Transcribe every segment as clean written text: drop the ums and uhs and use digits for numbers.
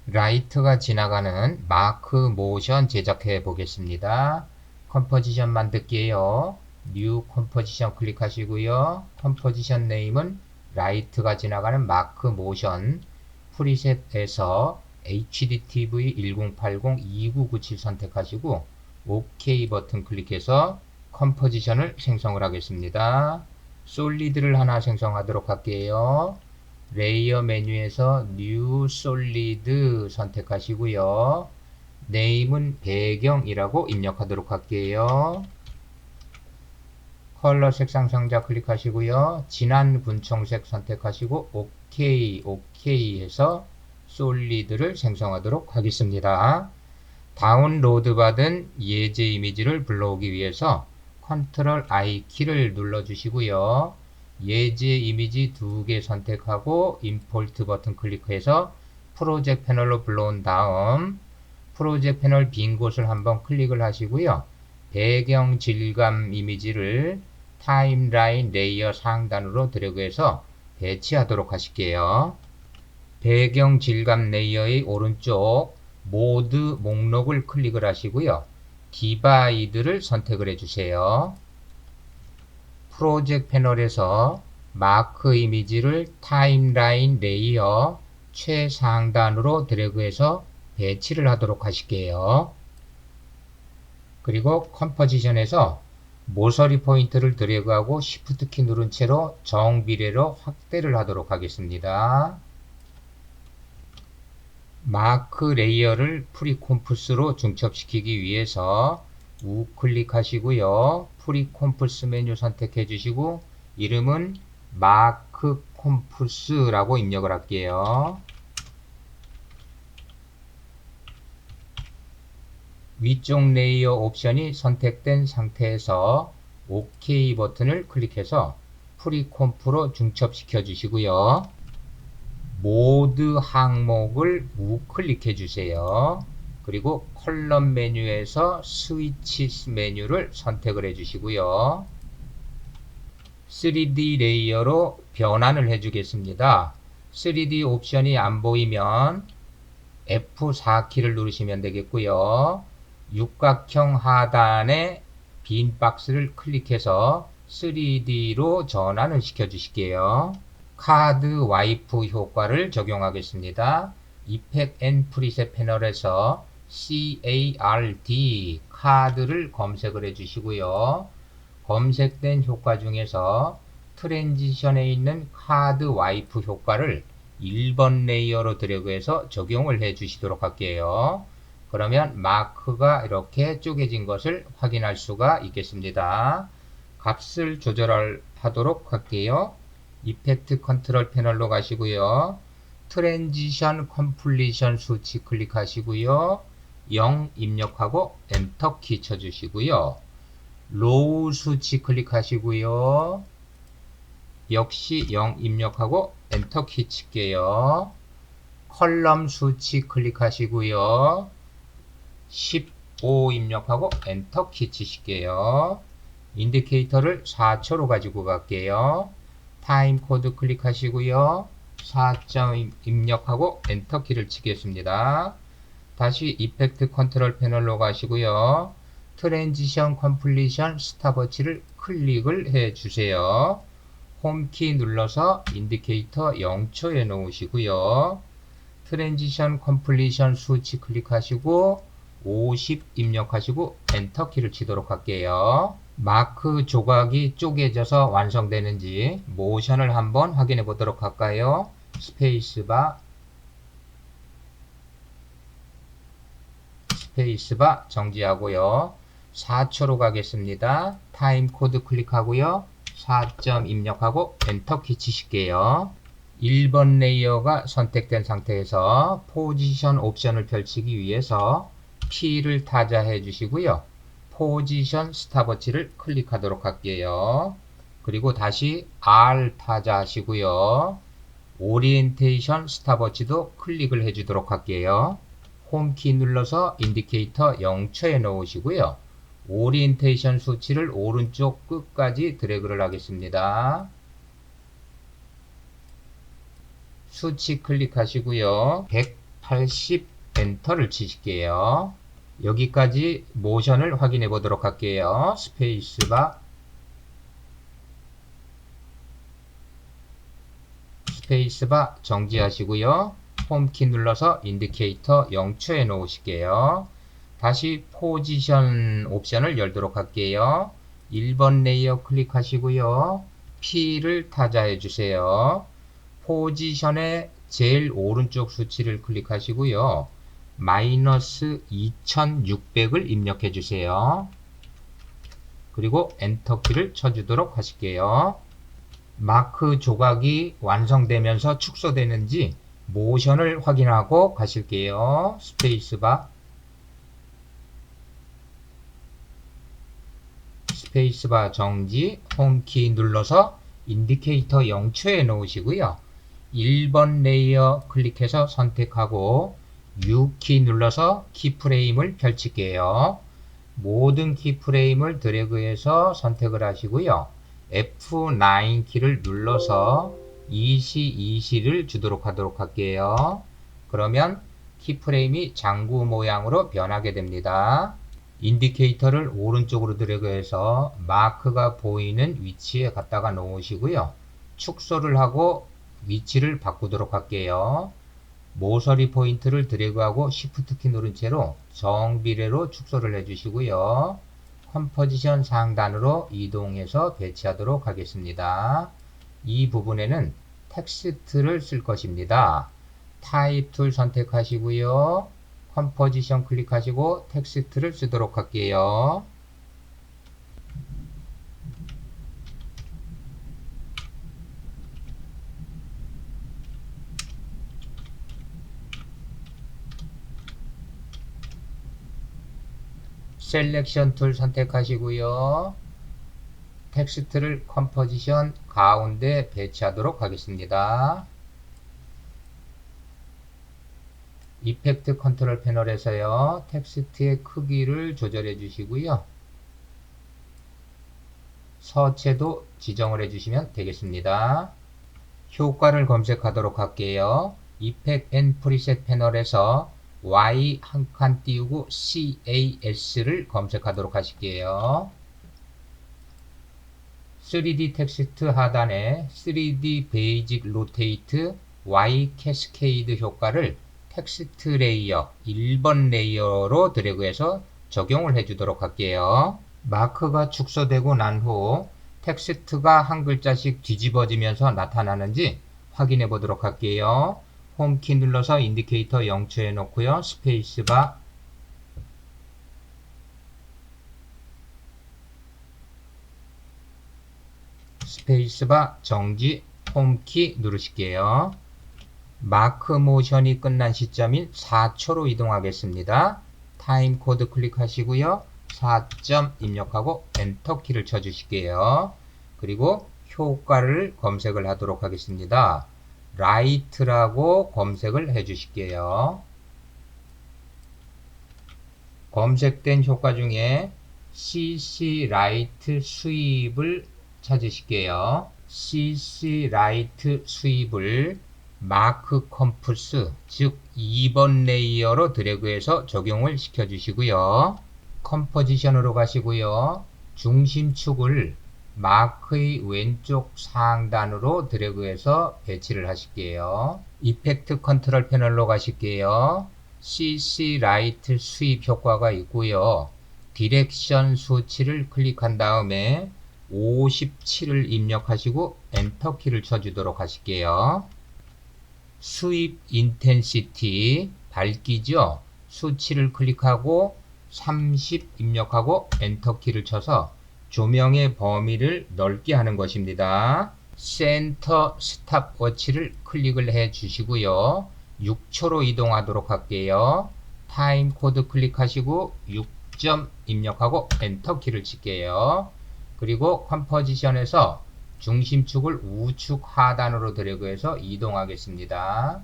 라이트가 지나가는 마크 모션 제작해 보겠습니다. 컴포지션 만들게요. 뉴 컴포지션 클릭하시고요. 컴포지션 네임은 라이트가 지나가는 마크 모션, 프리셋에서 HDTV 1080-2997 선택하시고 OK 버튼 클릭해서 컴포지션을 생성을 하겠습니다. 솔리드를 하나 생성하도록 할게요. 레이어 메뉴에서 New Solid 선택하시고요. 네임은 배경이라고 입력하도록 할게요. 컬러 색상 상자 클릭하시고요. 진한 분홍색 선택하시고 OK 해서 솔리드를 생성하도록 하겠습니다. 다운로드 받은 예제 이미지를 불러오기 위해서 Ctrl I 키를 눌러 주시고요. 예제 이미지 2개 선택하고 임포트 버튼 클릭해서 프로젝트 패널로 불러온 다음 프로젝트 패널 빈 곳을 한번 클릭을 하시고요. 배경 질감 이미지를 타임라인 레이어 상단으로 드래그해서 배치하도록 하실게요. 배경 질감 레이어의 오른쪽 모드 목록을 클릭을 하시고요. 디바이드를 선택을 해주세요. 프로젝트 패널에서 마크 이미지를 타임라인 레이어 최상단으로 드래그해서 배치를 하도록 하실게요. 그리고 컴포지션에서 모서리 포인트를 드래그하고 Shift 키 누른 채로 정비례로 확대를 하도록 하겠습니다. 마크 레이어를 프리콤프스로 중첩시키기 위해서 우클릭 하시고요. 프리콤프스 메뉴 선택해 주시고 이름은 마크 콤프스라고 입력을 할게요. 위쪽 레이어 옵션이 선택된 상태에서 OK 버튼을 클릭해서 프리콤프로 중첩시켜 주시고요. 모드 항목을 우클릭해 주세요. 그리고 컬럼 메뉴에서 스위치 메뉴를 선택을 해 주시고요. 3D 레이어로 변환을 해 주겠습니다. 3D 옵션이 안 보이면 F4 키를 누르시면 되겠고요. 육각형 하단에 빈 박스를 클릭해서 3D로 전환을 시켜 주실게요. 카드 와이프 효과를 적용하겠습니다. 이펙트 앤 프리셋 패널에서 CARD 카드를 검색을 해 주시고요. 검색된 효과 중에서 트랜지션에 있는 카드 와이프 효과를 1번 레이어로 드래그해서 적용을 해 주시도록 할게요. 그러면 마크가 이렇게 쪼개진 것을 확인할 수가 있겠습니다. 값을 조절하도록 할게요. 이펙트 컨트롤 패널로 가시고요. 트랜지션 컴플리션 수치 클릭하시고요. 0 입력하고 엔터 키 쳐주시고요. 로우 수치 클릭하시고요. 역시 0 입력하고 엔터 키 칠게요. 컬럼 수치 클릭하시고요. 15 입력하고 엔터 키 치실게요. 인디케이터를 4초로 가지고 갈게요. 타임 코드 클릭하시고요. 4점 입력하고 엔터 키를 치겠습니다. 다시 이펙트 컨트롤 패널로 가시고요. 트랜지션 컴플리션 스탑워치를 클릭을 해 주세요. 홈키 눌러서 인디케이터 0초에 놓으시고요. 트랜지션 컴플리션 수치 클릭하시고 50 입력하시고 엔터 키를 치도록 할게요. 마크 조각이 쪼개져서 완성되는지 모션을 한번 확인해 보도록 할까요? 스페이스바 정지하고요. 4초로 가겠습니다. 타임 코드 클릭하고요. 4점 입력하고 엔터 키 치실게요. 1번 레이어가 선택된 상태에서 포지션 옵션을 펼치기 위해서 P를 타자해 주시고요. 포지션 스탑워치를 클릭하도록 할게요. 그리고 다시 R 타자하시고요. 오리엔테이션 스탑워치도 클릭을 해주도록 할게요. 홈키 눌러서 인디케이터 0초에 놓으시고요. 오리엔테이션 수치를 오른쪽 끝까지 드래그를 하겠습니다. 수치 클릭하시고요. 80 엔터를 치실게요. 여기까지 모션을 확인해 보도록 할게요. 스페이스바 정지하시고요. 홈키 눌러서 인디케이터 0초에 놓으실게요. 다시 포지션 옵션을 열도록 할게요. 1번 레이어 클릭하시고요. P를 타자해 주세요. 포지션의 제일 오른쪽 수치를 클릭하시고요. 마이너스 2600을 입력해 주세요. 그리고 엔터키를 쳐주도록 하실게요. 마크 조각이 완성되면서 축소되는지 모션을 확인하고 가실게요. 스페이스바 정지, 홈키 눌러서 인디케이터 0초에 놓으시고요. 1번 레이어 클릭해서 선택하고 U키 눌러서 키프레임을 펼칠게요. 모든 키프레임을 드래그해서 선택을 하시고요. F9 키를 눌러서 EC를 주도록 하도록 할게요. 그러면 키프레임이 장구 모양으로 변하게 됩니다. 인디케이터를 오른쪽으로 드래그해서 마크가 보이는 위치에 갖다가 놓으시고요. 축소를 하고 위치를 바꾸도록 할게요. 모서리 포인트를 드래그하고 Shift 키 누른 채로 정비례로 축소를 해주시고요. 컴포지션 상단으로 이동해서 배치하도록 하겠습니다. 이 부분에는 텍스트를 쓸 것입니다. 타입 툴 선택하시고요. 컴포지션 클릭하시고 텍스트를 쓰도록 할게요. 셀렉션 툴 선택하시고요. 텍스트를 컴포지션 가운데 배치하도록 하겠습니다. 이펙트 컨트롤 패널에서요. 텍스트의 크기를 조절해 주시고요. 서체도 지정을 해 주시면 되겠습니다. 효과를 검색하도록 할게요. 이펙트 앤 프리셋 패널에서 Y 한 칸 띄우고 CAS를 검색하도록 하실게요. 3D 텍스트 하단에 3D 베이직 로테이트 Y 캐스케이드 효과를 텍스트 레이어 1번 레이어로 드래그해서 적용을 해주도록 할게요. 마크가 축소되고 난 후 텍스트가 한 글자씩 뒤집어지면서 나타나는지 확인해 보도록 할게요. 홈키 눌러서 인디케이터 0초에 놓고요. 스페이스바 정지, 홈키 누르실게요. 마크 모션이 끝난 시점인 4초로 이동하겠습니다. 타임 코드 클릭하시고요. 4점 입력하고 엔터 키를 쳐주실게요. 그리고 효과를 검색을 하도록 하겠습니다. 라이트라고 검색을 해 주실게요. 검색된 효과 중에 CC 라이트 스윕을 찾으실게요. CC 라이트 스윕을 마크 컴프스, 즉 2번 레이어로 드래그해서 적용을 시켜 주시고요. 컴포지션으로 가시고요. 중심축을 마크의 왼쪽 상단으로 드래그해서 배치를 하실게요. 이펙트 컨트롤 패널로 가실게요. CC 라이트 스윕 효과가 있고요. 디렉션 수치를 클릭한 다음에 57을 입력하시고 엔터 키를 쳐주도록 하실게요. 스윕 인텐시티 밝기죠. 수치를 클릭하고 30 입력하고 엔터 키를 쳐서 조명의 범위를 넓게 하는 것입니다. 센터 스탑워치를 클릭을 해 주시고요. 6초로 이동하도록 할게요. 타임 코드 클릭하시고 6점 입력하고 엔터 키를 칠게요. 그리고 컴포지션에서 중심축을 우측 하단으로 드래그해서 이동하겠습니다.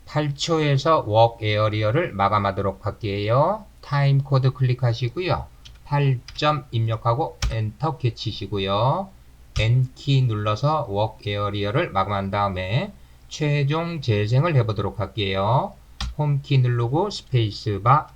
(8초에서) 워크 에어리어를 마감하도록 할게요. 타임 코드 클릭하시고요. 8점 입력하고 엔터 키 치시고요. N키 눌러서 워크 에어리어를 마감한 다음에 최종 재생을 해보도록 할게요. 홈키 누르고 스페이스바